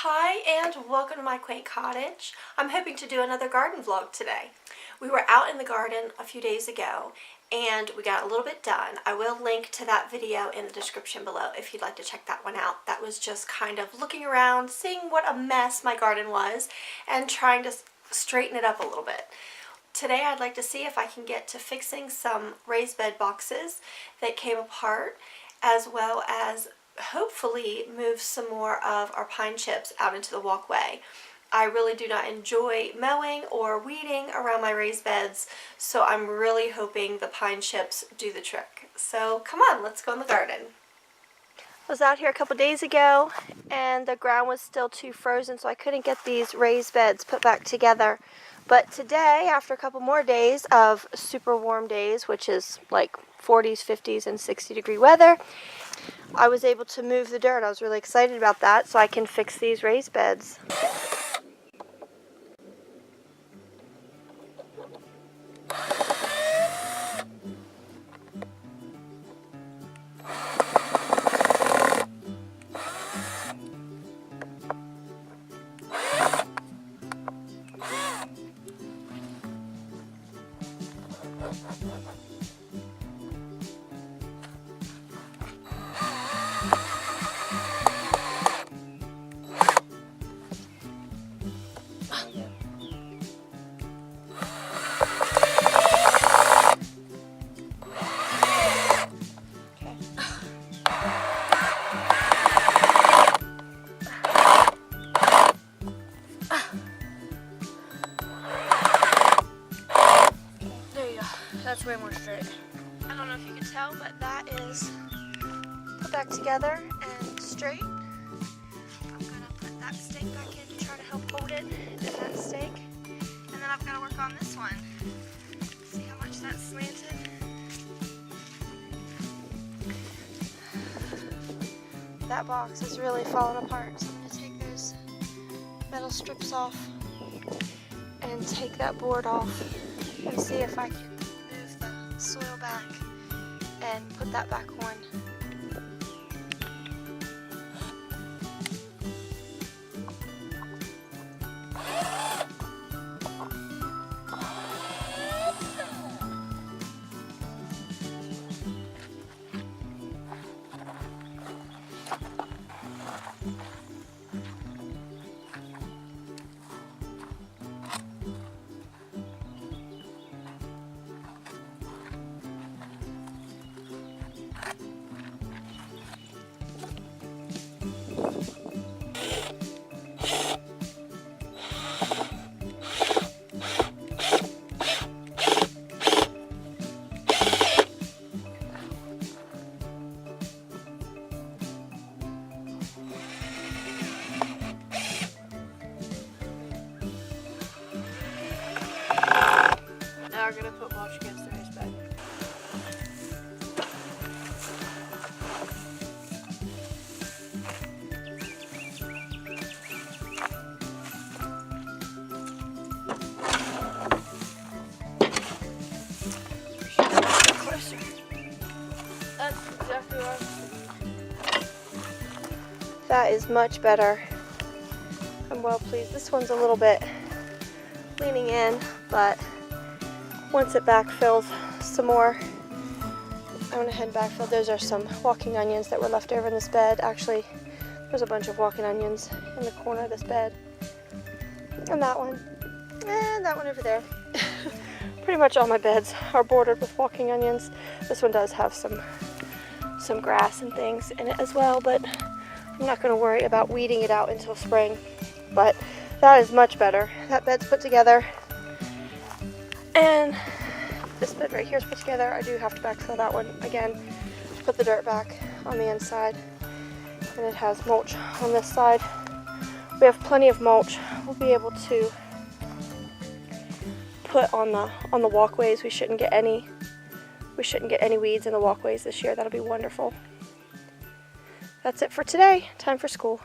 Hi and welcome to my quaint cottage. I'm hoping to do another garden vlog today. We were out in the garden a few days ago and we got a little bit done. I will link to that video in the description below if you'd like to check that one out. That was just kind of looking around, seeing what a mess my garden was and trying to straighten it up a little bit. Today I'd like to see if I can get to fixing some raised bed boxes that came apart, as well as hopefully move some more of our pine chips out into the walkway. I really do not enjoy mowing or weeding around my raised beds, so I'm really hoping the pine chips do the trick. So come on, let's go in the garden. I was out here a couple days ago and the ground was still too frozen, so I couldn't get these raised beds put back together. But today, after a couple more days of super warm days, which is like 40s, 50s, and 60-degree weather, I was able to move the dirt. I was really excited about that, so I can fix these raised beds. That's way more straight. I don't know if you can tell, but that is put back together and straight. I'm gonna put that stake back in to try to help hold it in that stake. And then I've got to work on this one. See how much that's slanted? That box is really falling apart, so I'm gonna take those metal strips off and take that board off and see if I can soil back and put that back on. Now we're going to put mulch against the raised bed. Closer. That's exactly what I was thinking. That is much better. I'm well pleased. This one's a little bit leaning in, but once it backfills some more, I went ahead and backfilled. Those are some walking onions that were left over in this bed. Actually, there's a bunch of walking onions in the corner of this bed. And that one over there. Pretty much all my beds are bordered with walking onions. This one does have some grass and things in it as well, but I'm not going to worry about weeding it out until spring. But that is much better. That bed's put together. And this bed right here is put together. I do have to backfill that one again, put the dirt back on the inside, and it has mulch on this side. We have plenty of mulch. We'll be able to put on the walkways. We shouldn't get any weeds in the walkways this year. That'll be wonderful. That's it for today. Time for school.